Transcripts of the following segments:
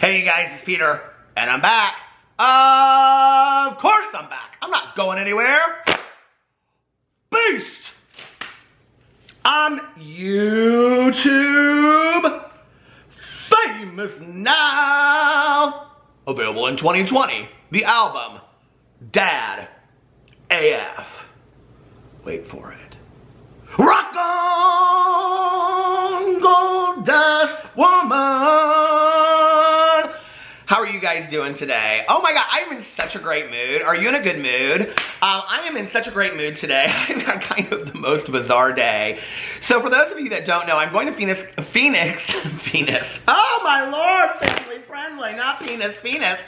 Hey you guys, it's Peter, and I'm back. Of course I'm back. I'm not going anywhere. Beast! I'm YouTube famous now. Available in 2020. The album, Dad AF. Wait for it. Rock on, gold dust woman. How are you guys doing today? Oh my God, I am in such a great mood. Are you in a good mood? I am in such a great mood today. I've had kind of the most bizarre day. So for those of you that don't know, I'm going to Phoenix. Oh my Lord, family friendly, not penis, Phoenix.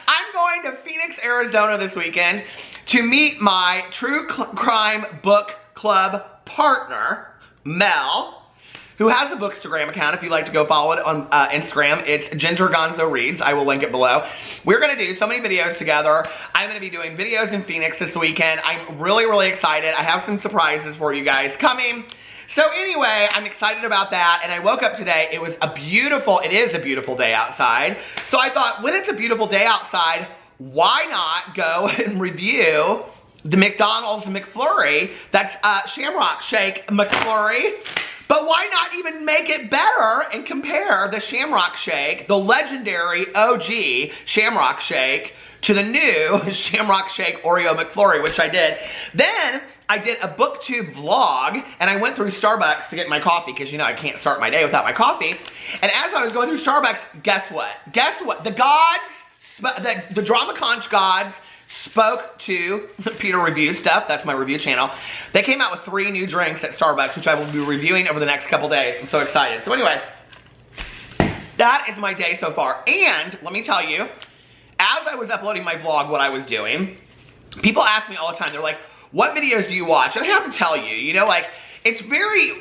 I'm going to Phoenix, Arizona this weekend to meet my true crime book club partner, Mel, who has a bookstagram account. If you'd like to go follow it on Instagram, it's Ginger Gonzo Reads. I will link it below. We're gonna do so many videos together. I'm gonna be doing videos in Phoenix this weekend. I'm really, really excited. I have some surprises for you guys coming. So anyway, I'm excited about that, and I woke up today. It is a beautiful day outside. So I thought, when it's a beautiful day outside, why not go and review the McDonald's McFlurry? That's Shamrock Shake McFlurry. But why not even make it better and compare the Shamrock Shake, the legendary OG Shamrock Shake, to the new Shamrock Shake Oreo McFlurry, which I did. Then I did a BookTube vlog, and I went through Starbucks to get my coffee, because you know I can't start my day without my coffee. And as I was going through Starbucks, guess what? Guess what? The gods, the Drama Conch gods, spoke to Peter Review Stuff. That's my review channel. They came out with 3 new drinks at Starbucks, which I will be reviewing over the next couple days. I'm so excited. So anyway, that is my day so far. And let me tell you, as I was uploading my vlog, what I was doing, people ask me all the time, they're like, what videos do you watch? And I have to tell you, you know, like, it's very,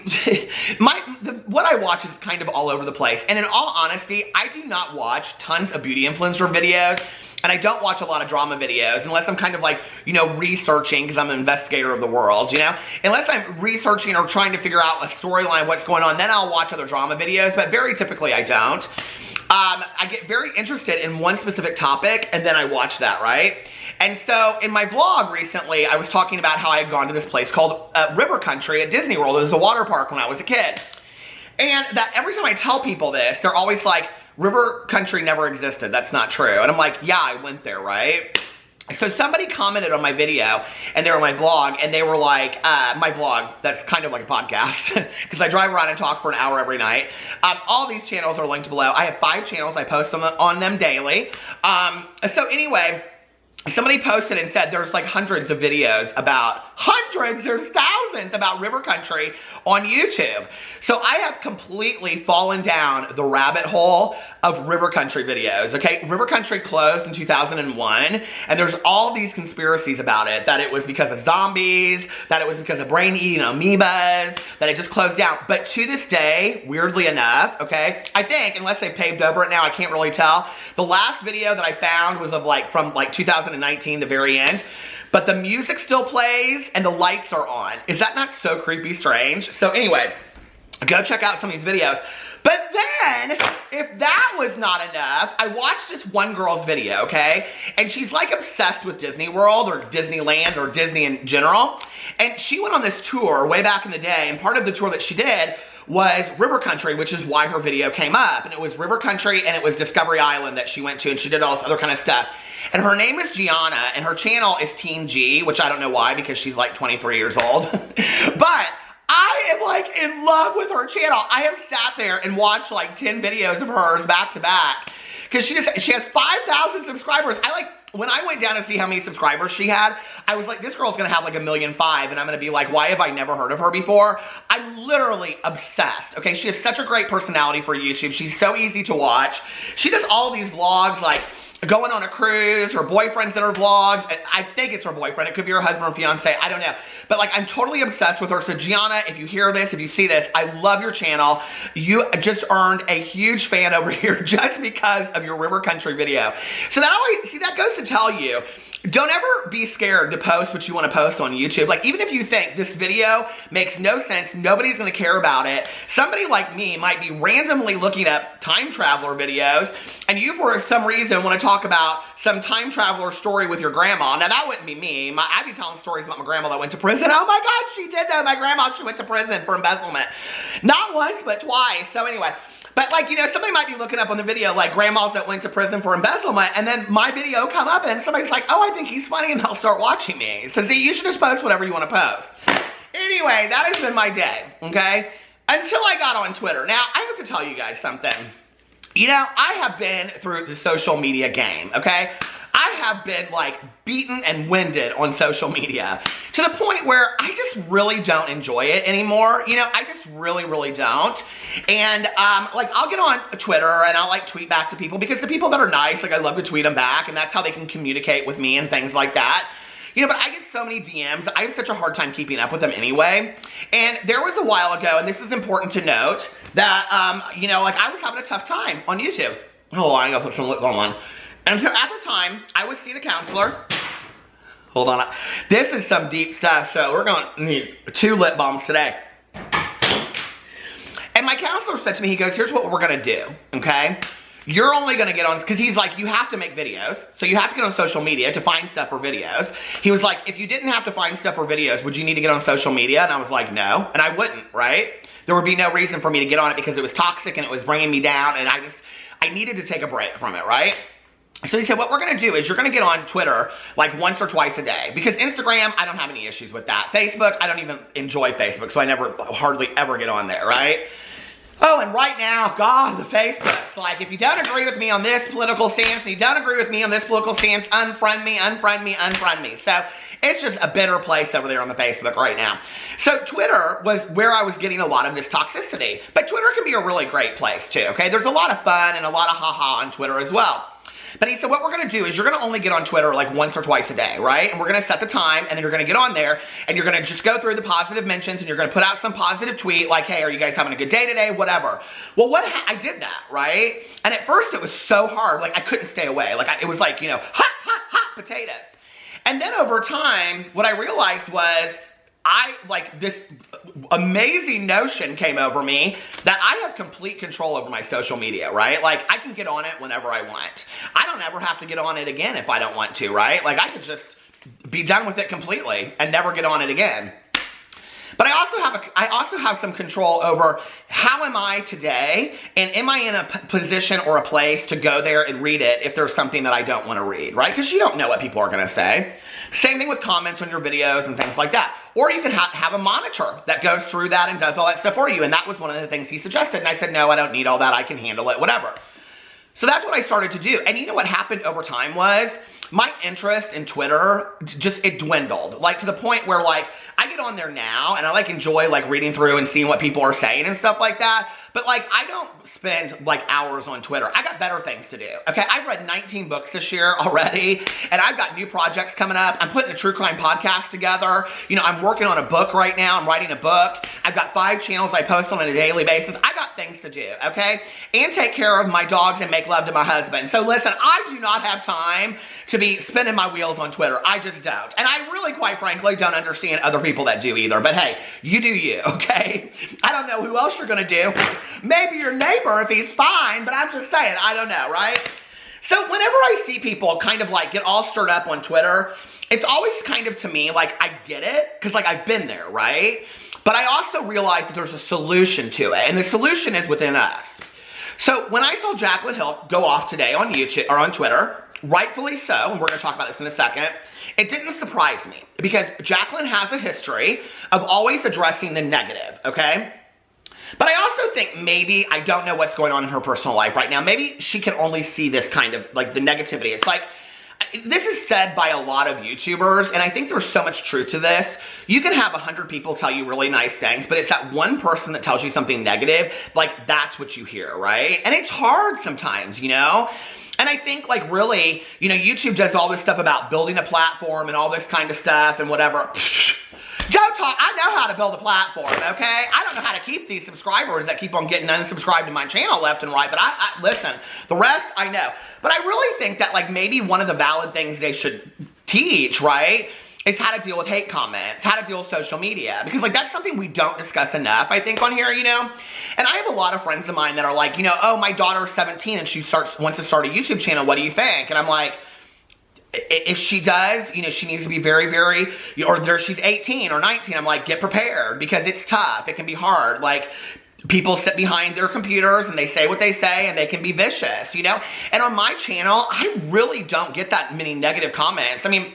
what I watch is kind of all over the place. And in all honesty, I do not watch tons of beauty influencer videos. And I don't watch a lot of drama videos unless I'm kind of like, you know, researching, because I'm an investigator of the world, you know? Unless I'm researching or trying to figure out a storyline, what's going on, then I'll watch other drama videos, but very typically I don't. I get very interested in one specific topic, and then I watch that, right? And so in my vlog recently, I was talking about how I had gone to this place called River Country at Disney World. It was a water park when I was a kid. And that every time I tell people this, they're always like, River Country never existed. That's not true. And I'm like, yeah, I went there, right? So somebody commented on my video, and they were my vlog, and they were like, my vlog, that's kind of like a podcast, because I drive around and talk for an hour every night. All these channels are linked below. I have 5 channels. I post on them daily. So anyway, somebody posted and said there's like hundreds of videos about, there's thousands about River Country on YouTube. So I have completely fallen down the rabbit hole of River Country videos, okay? River Country closed in 2001, and there's all these conspiracies about it, that it was because of zombies, that it was because of brain-eating amoebas, that it just closed down. But to this day, weirdly enough, okay, I think, unless they paved over it now, I can't really tell. The last video that I found was of like, from like 2019, the very end. But the music still plays and the lights are on. Is that not so creepy strange? So anyway, go check out some of these videos. But then, if that was not enough, I watched this one girl's video, okay? And she's like obsessed with Disney World or Disneyland or Disney in general. And she went on this tour way back in the day, and part of the tour that she did was River Country, which is why her video came up. And it was River Country, and it was Discovery Island that she went to, and she did all this other kind of stuff. And her name is Gianna, and her channel is Teen G, which I don't know why, because she's like 23 years old. But I am like in love with her channel. I have sat there and watched like 10 videos of hers back to back, because she has 5,000 subscribers. When I went down to see how many subscribers she had, I was like, this girl's gonna have like 1.5 million, and I'm gonna be like, why have I never heard of her before? I'm literally obsessed, okay? She has such a great personality for YouTube. She's so easy to watch. She does all these vlogs, like, going on a cruise, her boyfriend's in her vlogs. I think it's her boyfriend. It could be her husband or fiance. I don't know. But like, I'm totally obsessed with her. So Gianna, if you hear this, if you see this, I love your channel. You just earned a huge fan over here just because of your river country video. So that always, see, that goes to tell you, don't ever be scared to post what you want to post on YouTube. Like, even if you think this video makes no sense, nobody's going to care about it, somebody like me might be randomly looking up time traveler videos, and you, for some reason, want to talk about some time traveler story with your grandma. Now, that wouldn't be me. I'd be telling stories about my grandma that went to prison. Oh my God, she did that. My grandma, she went to prison for embezzlement. Not once, but twice. So anyway. But like, you know, somebody might be looking up on the video like grandmas that went to prison for embezzlement, and then my video come up and somebody's like, oh, I think he's funny, and they'll start watching me. So see, you should just post whatever you want to post. Anyway, that has been my day, okay? Until I got on Twitter. Now, I have to tell you guys something. You know, I have been through the social media game, okay? I have been like beaten and winded on social media to the point where I just really don't enjoy it anymore. You know, I just really, really don't. And like, I'll get on Twitter and I'll like tweet back to people because the people that are nice, like I love to tweet them back, and that's how they can communicate with me and things like that. You know, but I get so many DMs, I have such a hard time keeping up with them anyway. And there was a while ago, and this is important to note, that, you know, like I was having a tough time on YouTube. Hold on, I gotta put some lip balm on. And so at the time, I was seeing a counselor. Hold on. This is some deep stuff, so we're going to need 2 lip balms today. And my counselor said to me, he goes, here's what we're going to do, okay? You're only going to get on, because he's like, you have to make videos, so you have to get on social media to find stuff for videos. He was like, if you didn't have to find stuff for videos, would you need to get on social media? And I was like, no, and I wouldn't, right? There would be no reason for me to get on it because it was toxic and it was bringing me down, and I needed to take a break from it, right? So he said, what we're going to do is you're going to get on Twitter like once or twice a day. Because Instagram, I don't have any issues with that. Facebook, I don't even enjoy Facebook, so I hardly ever get on there, right? Oh, and right now, God, the Facebook's like, if you don't agree with me on this political stance, and you don't agree with me on this political stance, unfriend me, unfriend me, unfriend me. So it's just a bitter place over there on the Facebook right now. So Twitter was where I was getting a lot of this toxicity. But Twitter can be a really great place too, okay? There's a lot of fun and a lot of haha on Twitter as well. But he said, what we're going to do is you're going to only get on Twitter like once or twice a day, right? And we're going to set the time, and then you're going to get on there, and you're going to just go through the positive mentions, and you're going to put out some positive tweet, like, hey, are you guys having a good day today? Whatever. Well, I did that, right? And at first, it was so hard. Like, I couldn't stay away. Like, it was like, you know, hot, hot, hot potatoes. And then over time, what I realized was, this amazing notion came over me that I have complete control over my social media, right? Like, I can get on it whenever I want. I don't ever have to get on it again if I don't want to, right? Like, I could just be done with it completely and never get on it again. But I also have some control over how am I today, and am I in a position or a place to go there and read it if there's something that I don't want to read, right? Because you don't know what people are going to say. Same thing with comments on your videos and things like that. Or you can have a monitor that goes through that and does all that stuff for you, and that was one of the things he suggested, and I said, no, I don't need all that, I can handle it, whatever. So that's what I started to do, and you know what happened over time was, my interest in Twitter, it dwindled. Like, to the point where, like, I get on there now, and I, like, enjoy, like, reading through and seeing what people are saying and stuff like that. But, like, I don't spend, like, hours on Twitter. I got better things to do, okay? I've read 19 books this year already, and I've got new projects coming up. I'm putting a true crime podcast together. You know, I'm working on a book right now. I'm writing a book. I've got 5 channels I post on a daily basis. I got things to do, okay? And take care of my dogs and make love to my husband. So, listen, I do not have time to be spinning my wheels on Twitter. I just don't. And I really, quite frankly, don't understand other people that do either. But hey, you do you, okay? I don't know who else you're gonna do. Maybe your neighbor if he's fine, but I'm just saying, I don't know, right? So whenever I see people kind of like get all stirred up on Twitter, it's always kind of to me like I get it, because like I've been there, right? But I also realize that there's a solution to it, and the solution is within us. So when I saw Jaclyn Hill go off today on YouTube or on Twitter, rightfully so, and we're going to talk about this in a second, it didn't surprise me because Jaclyn has a history of always addressing the negative, okay? But I also think maybe, I don't know what's going on in her personal life right now, maybe she can only see this kind of, like, the negativity. It's like, this is said by a lot of YouTubers, and I think there's so much truth to this. You can have 100 people tell you really nice things, but it's that one person that tells you something negative, like, that's what you hear, right? And it's hard sometimes, you know? And And I think, like, really, you know, YouTube does all this stuff about building a platform and all this kind of stuff and whatever. Don't talk. I know how to build a platform, okay? I don't know how to keep these subscribers that keep on getting unsubscribed to my channel left and right, but I listen, the rest I know. But I really think that, like, maybe one of the valid things they should teach, right, is how to deal with hate comments, how to deal with social media. Because, like, that's something we don't discuss enough, I think, on here, you know? And I have a lot of friends of mine that are like, you know, oh, my daughter's 17 and she wants to start a YouTube channel. What do you think? And I'm like, if she does, you know, she needs to be very, very, or she's 18 or 19. I'm like, get prepared because it's tough. It can be hard. Like, people sit behind their computers and they say what they say and they can be vicious, you know? And on my channel, I really don't get that many negative comments. I mean,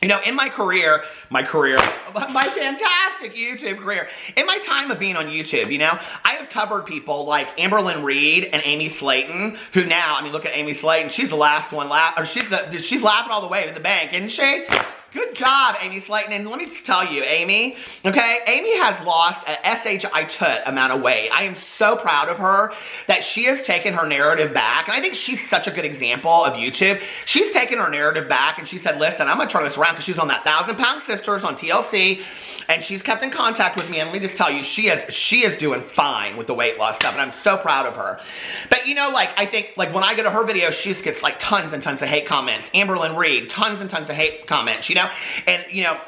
you know, in my career, my fantastic YouTube career, in my time of being on YouTube, you know, I have covered people like Amberlynn Reed and Amy Slayton, who now, I mean, look at Amy Slayton, she's the last one, she's laughing all the way to the bank, isn't she? Good job, Amy Slayton. And let me just tell you, Amy, okay, Amy has lost an SHI amount of weight. I am so proud of her that she has taken her narrative back. And I think she's such a good example of YouTube. She's taken her narrative back and she said, listen, I'm going to turn this around, because she's on that 1,000-Pound Sisters on TLC. And she's kept in contact with me, and let me just tell you, she is doing fine with the weight loss stuff, and I'm so proud of her. But, you know, like, I think, like, when I go to her videos, she just gets, like, tons and tons of hate comments. Amberlynn Reed, tons and tons of hate comments, you know? And, you know,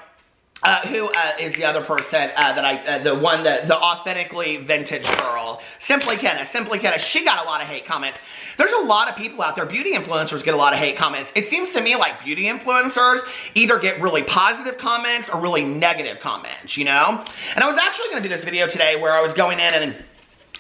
who is the other person that the authentically vintage girl? Simply Kenna, she got a lot of hate comments. There's a lot of people out there, beauty influencers get a lot of hate comments. It seems to me like beauty influencers either get really positive comments or really negative comments, you know? And I was actually going to do this video today where I was going in and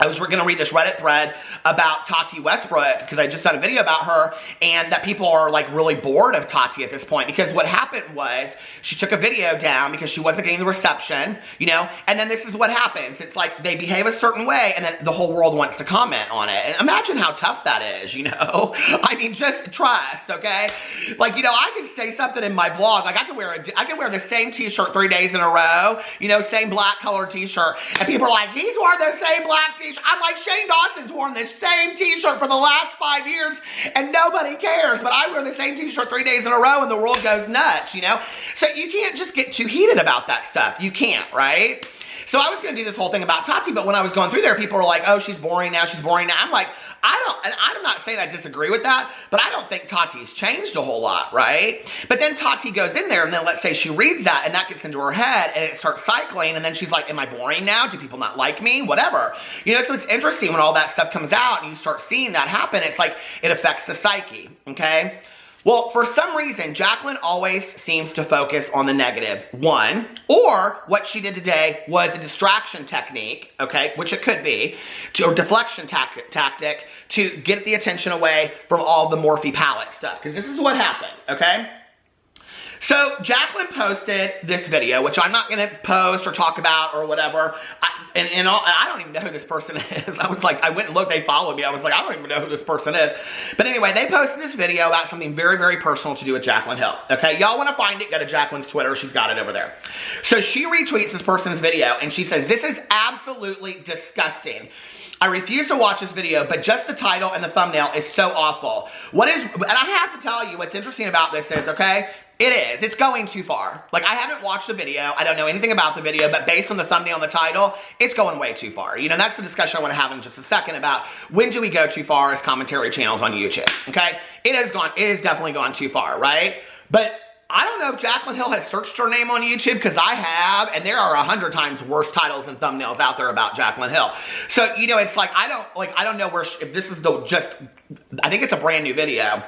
I was going to read this Reddit thread about Tati Westbrook, because I just done a video about her, and that people are, like, really bored of Tati at this point, because what happened was she took a video down because she wasn't getting the reception, you know, and then this is what happens. It's like they behave a certain way and then the whole world wants to comment on it. And imagine how tough that is, you know? I mean, just trust, okay? Like, you know, I could say something in my vlog, like I could wear the same t-shirt 3 days in a row, you know, same black colored t-shirt, and people are like, he's worn the same black t-shirt. I'm like, Shane Dawson's worn this same t-shirt for the last 5 years and nobody cares, but I wear the same t-shirt 3 days in a row and the world goes nuts, you know? So you can't just get too heated about that stuff. You can't, right? So I was going to do this whole thing about Tati, but when I was going through there, people were like, oh, she's boring now, she's boring now. I'm like, I'm not saying I disagree with that, but I don't think Tati's changed a whole lot, right? But then Tati goes in there, and then let's say she reads that, and that gets into her head, and it starts cycling, and then she's like, am I boring now? Do people not like me? Whatever. You know, so it's interesting when all that stuff comes out, and you start seeing that happen, it's like, it affects the psyche, okay? Well, for some reason, Jaclyn always seems to focus on the negative. One, or what she did today was a distraction technique, okay, which it could be, or deflection tactic to get the attention away from all the Morphe palette stuff. Because this is what happened, okay? So Jaclyn posted this video, which I'm not going to post or talk about or whatever. I don't even know who this person is. I was like, I went and looked, they followed me. I was like, I don't even know who this person is. But anyway, they posted this video about something very, very personal to do with Jaclyn Hill. Okay, y'all want to find it, go to Jaclyn's Twitter. She's got it over there. So she retweets this person's video and she says, this is absolutely disgusting. I refuse to watch this video, but just the title and the thumbnail is so awful. And I have to tell you, what's interesting about this is, okay, it's going too far. Like, I haven't watched the video, I don't know anything about the video, but based on the thumbnail and the title, it's going way too far. You know, that's the discussion I want to have in just a second about when do we go too far as commentary channels on YouTube, okay? It has definitely gone too far, right? But I don't know if Jaclyn Hill has searched her name on YouTube, because I have, and there are 100 times worse titles and thumbnails out there about Jaclyn Hill. So, you know, it's like, I don't know if this is I think it's a brand new video.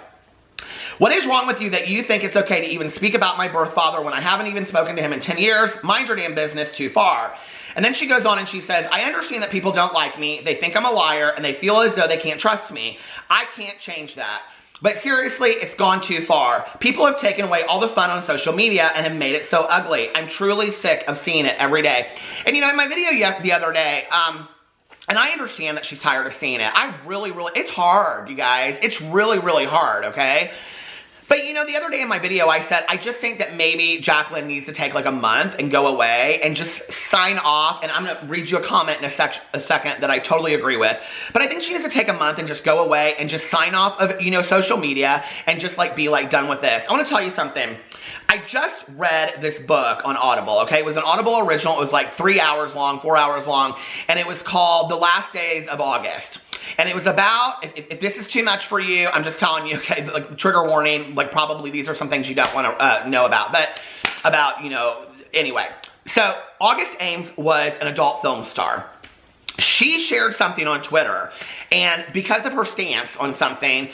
What is wrong with you that you think it's okay to even speak about my birth father when I haven't even spoken to him in 10 years? Mind your damn business, too far. And then she goes on and she says, I understand that people don't like me, they think I'm a liar, and they feel as though they can't trust me. I can't change that. But seriously, it's gone too far. People have taken away all the fun on social media and have made it so ugly. I'm truly sick of seeing it every day. And you know, in my video the other day, and I understand that she's tired of seeing it. It's hard, you guys. It's really, really hard, okay? But you know, the other day in my video, I said, I just think that maybe Jaclyn needs to take like a month and go away and just sign off. And I'm going to read you a comment in a second that I totally agree with. But I think she needs to take a month and just go away and just sign off of, you know, social media and just like be like done with this. I want to tell you something. I just read this book on Audible, okay? It was an Audible original. It was like 3 hours long, 4 hours long. And it was called The Last Days of August. And it was about, if this is too much for you, I'm just telling you, okay, like trigger warning, like probably these are some things you don't want to know about, but about, you know, anyway. So August Ames was an adult film star. She shared something on Twitter, and because of her stance on something,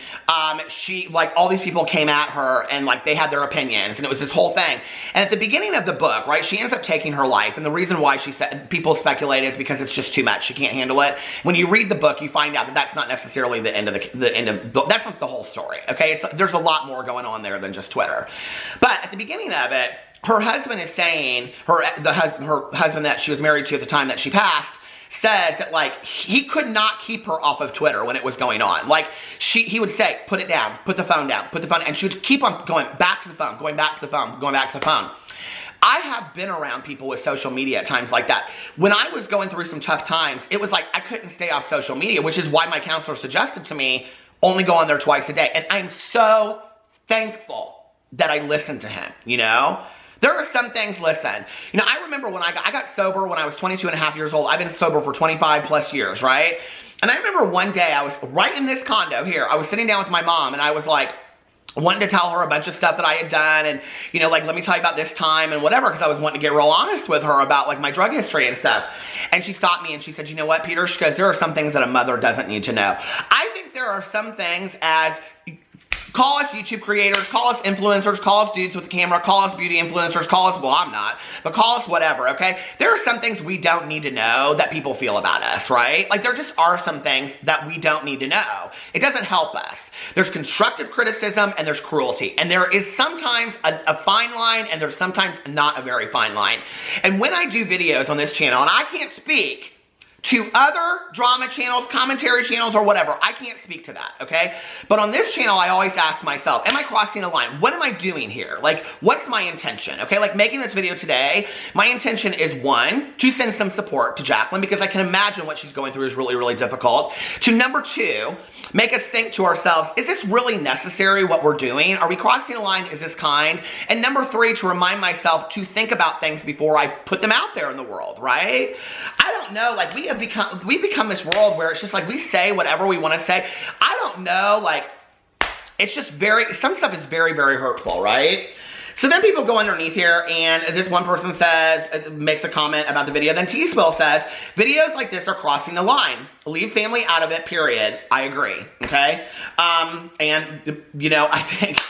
she, like, all these people came at her, and, like, they had their opinions, and it was this whole thing. And at the beginning of the book, right, she ends up taking her life, and the reason why she said, people speculate is because it's just too much. She can't handle it. When you read the book, you find out that that's not necessarily the end of that's not the whole story, okay? There's a lot more going on there than just Twitter. But at the beginning of it, her husband is saying, her husband that she was married to at the time that she passed, says that, like, he could not keep her off of Twitter when it was going on. Like, he would say, put it down, put the phone down, put the phone, and she would keep on going back to the phone, going back to the phone, going back to the phone. I have been around people with social media at times like that. When I was going through some tough times, it was like I couldn't stay off social media, which is why my counselor suggested to me, only go on there twice a day. And I'm so thankful that I listened to him, you know? There are some things, listen, you know, I remember when I got sober when I was 22 and a half years old. I've been sober for 25 plus years, right? And I remember one day I was right in this condo here. I was sitting down with my mom and I was like, wanting to tell her a bunch of stuff that I had done and, you know, like, let me tell you about this time and whatever, because I was wanting to get real honest with her about, like, my drug history and stuff. And she stopped me and she said, you know what, Peter? She goes, there are some things that a mother doesn't need to know. I think there are some things as... Call us YouTube creators, call us influencers, call us dudes with the camera, call us beauty influencers, call us, well, I'm not, but call us whatever, okay? There are some things we don't need to know that people feel about us, right? Like, there just are some things that we don't need to know. It doesn't help us. There's constructive criticism and there's cruelty. And there is sometimes a fine line and there's sometimes not a very fine line. And when I do videos on this channel, and I can't speak to other drama channels, commentary channels, or whatever, I can't speak to that, okay? But on this channel, I always ask myself, am I crossing a line? What am I doing here? Like, what's my intention, okay? Like, making this video today, my intention is, one, to send some support to Jaclyn, because I can imagine what she's going through is really, really difficult. To number two, make us think to ourselves, is this really necessary, what we're doing? Are we crossing a line? Is this kind? And number three, to remind myself to think about things before I put them out there in the world, right? I don't know, like, we've become this world where it's just like we say whatever we want to say. I don't know, like, it's just some stuff is very, very hurtful, right? So then people go underneath here and this one person says, makes a comment about the video. Then T-Spill says, videos like this are crossing the line. Leave family out of it, period. I agree, okay? And, you know, I think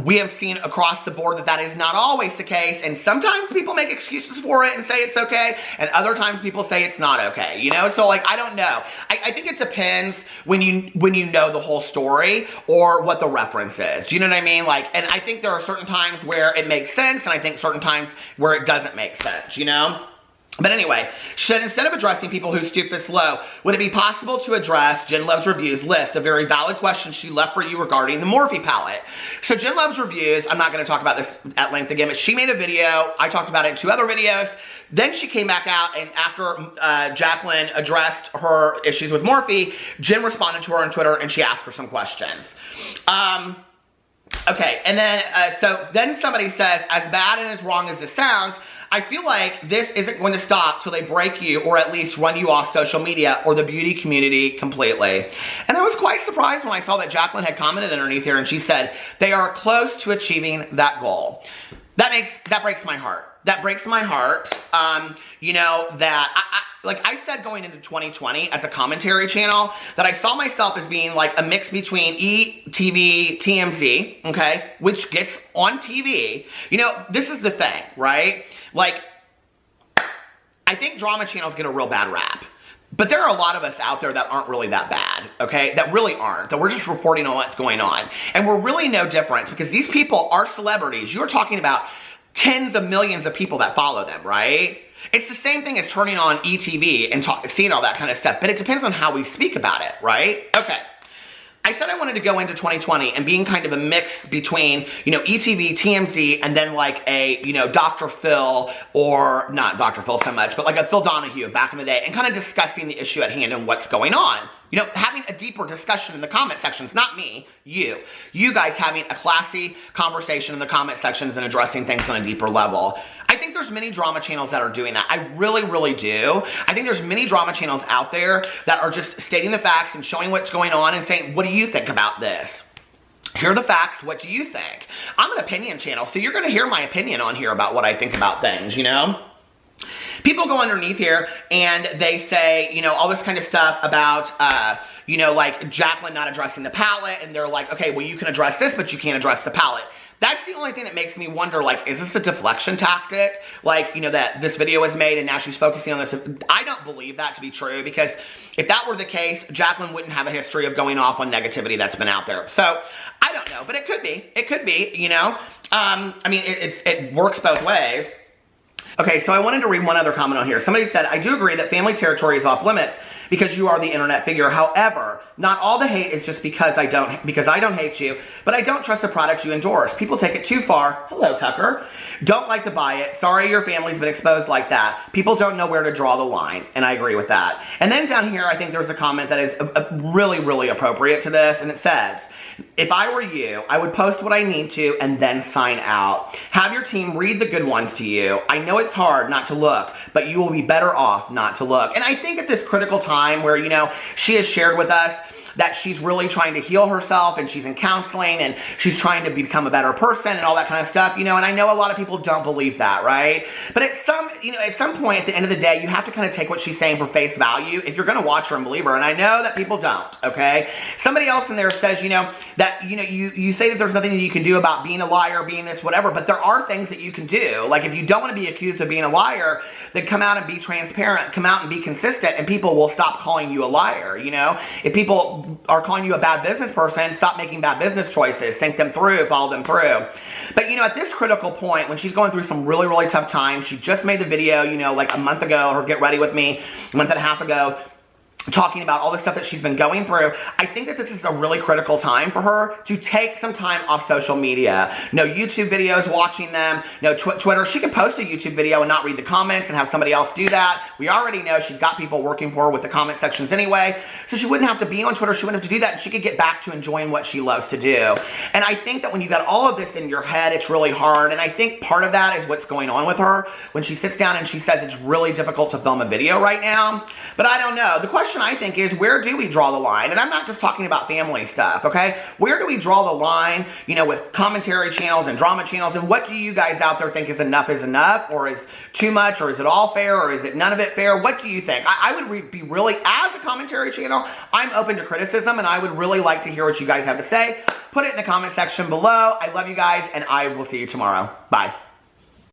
we have seen across the board that that is not always the case, and sometimes people make excuses for it and say it's okay, and other times people say it's not okay, you know? So, like, I don't know. I think it depends when you know the whole story or what the reference is. Do you know what I mean? Like, and I think there are certain times where it makes sense, and I think certain times where it doesn't make sense, you know? But anyway, she said, instead of addressing people who stoop this low, would it be possible to address Jen Loves Reviews list of very valid questions she left for you regarding the Morphe palette? So Jen Loves Reviews, I'm not going to talk about this at length again, but she made a video. I talked about it in 2 other videos. Then she came back out, and after Jaclyn addressed her issues with Morphe, Jen responded to her on Twitter, and she asked her some questions. Okay, and then, so then somebody says, as bad and as wrong as this sounds, I feel like this isn't going to stop till they break you or at least run you off social media or the beauty community completely. And I was quite surprised when I saw that Jaclyn had commented underneath here and she said, they are close to achieving that goal. That breaks my heart. That breaks my heart. You know, that like I said going into 2020 as a commentary channel, that I saw myself as being like a mix between ETV, TMZ, okay, which gets on TV. You know, this is the thing, right? Like, I think drama channels get a real bad rap. But there are a lot of us out there that aren't really that bad, okay? That really aren't. That we're just reporting on what's going on. And we're really no different because these people are celebrities. You're talking about tens of millions of people that follow them, right? It's the same thing as turning on ETV and seeing all that kind of stuff, but it depends on how we speak about it, right? Okay. I said I wanted to go into 2020 and being kind of a mix between, you know, ETV, TMZ, and then like a, you know, Dr. Phil, or not Dr. Phil so much, but like a Phil Donahue back in the day, and kind of discussing the issue at hand and what's going on. You know, having a deeper discussion in the comment sections, not me, you. You guys having a classy conversation in the comment sections and addressing things on a deeper level. I think there's many drama channels that are doing that. I really, really do. I think there's many drama channels out there that are just stating the facts and showing what's going on and saying, what do you think about this? Here are the facts, what do you think? I'm an opinion channel, so you're gonna hear my opinion on here about what I think about things, you know? People go underneath here and they say, you know, all this kind of stuff about, you know, like Jaclyn not addressing the palette, and they're like, okay, well, you can address this, but you can't address the palette. That's the only thing that makes me wonder, like, is this a deflection tactic? Like, you know, that this video was made and now she's focusing on this. I don't believe that to be true, because if that were the case, Jaclyn wouldn't have a history of going off on negativity that's been out there. So, I don't know, but it could be. It could be, you know? I mean, it works both ways. Okay, so I wanted to read one other comment on here. Somebody said, I do agree that family territory is off limits because you are the internet figure. However, not all the hate is just because I don't hate you, but I don't trust the product you endorse. People take it too far. Hello, Tucker. Don't like to buy it. Sorry your family's been exposed like that. People don't know where to draw the line, and I agree with that. And then down here, I think there's a comment that is really, really appropriate to this, and it says, if I were you, I would post what I need to and then sign out. Have your team read the good ones to you. I know it's hard not to look, but you will be better off not to look. And I think at this critical time where, you know, she has shared with us that she's really trying to heal herself, and she's in counseling, and she's trying to become a better person and all that kind of stuff, you know, and I know a lot of people don't believe that, right? But at some point at the end of the day, you have to kind of take what she's saying for face value if you're going to watch her and believe her, and I know that people don't, okay? Somebody else in there says, you know, that, you know, you say that there's nothing that you can do about being a liar, being this, whatever, but there are things that you can do. Like, if you don't want to be accused of being a liar, then come out and be transparent, come out and be consistent, and people will stop calling you a liar, you know? If people are calling you a bad business person, stop making bad business choices. Think them through, follow them through. But, you know, at this critical point, when she's going through some really, really tough times, she just made the video, you know, like a month ago, her Get Ready With Me, a month and a half ago, talking about all the stuff that she's been going through. I think that this is a really critical time for her to take some time off social media. No YouTube videos, watching them, no Twitter. She can post a YouTube video and not read the comments and have somebody else do that. We already know she's got people working for her with the comment sections anyway, so she wouldn't have to be on Twitter, she wouldn't have to do that, and she could get back to enjoying what she loves to do. And I think that when you got all of this in your head, it's really hard, and I think part of that is what's going on with her when she sits down and she says it's really difficult to film a video right now. But I don't know. The question I think is, where do we draw the line? And I'm not just talking about family stuff, okay? Where do we draw the line, you know, with commentary channels and drama channels, and what do you guys out there think is enough, or is too much, or is it all fair, or is it none of it fair? What do you think? I would be really, as a commentary channel, I'm open to criticism, and I would really like to hear what you guys have to say. Put it in the comment section below. I love you guys, and I will see you tomorrow. Bye.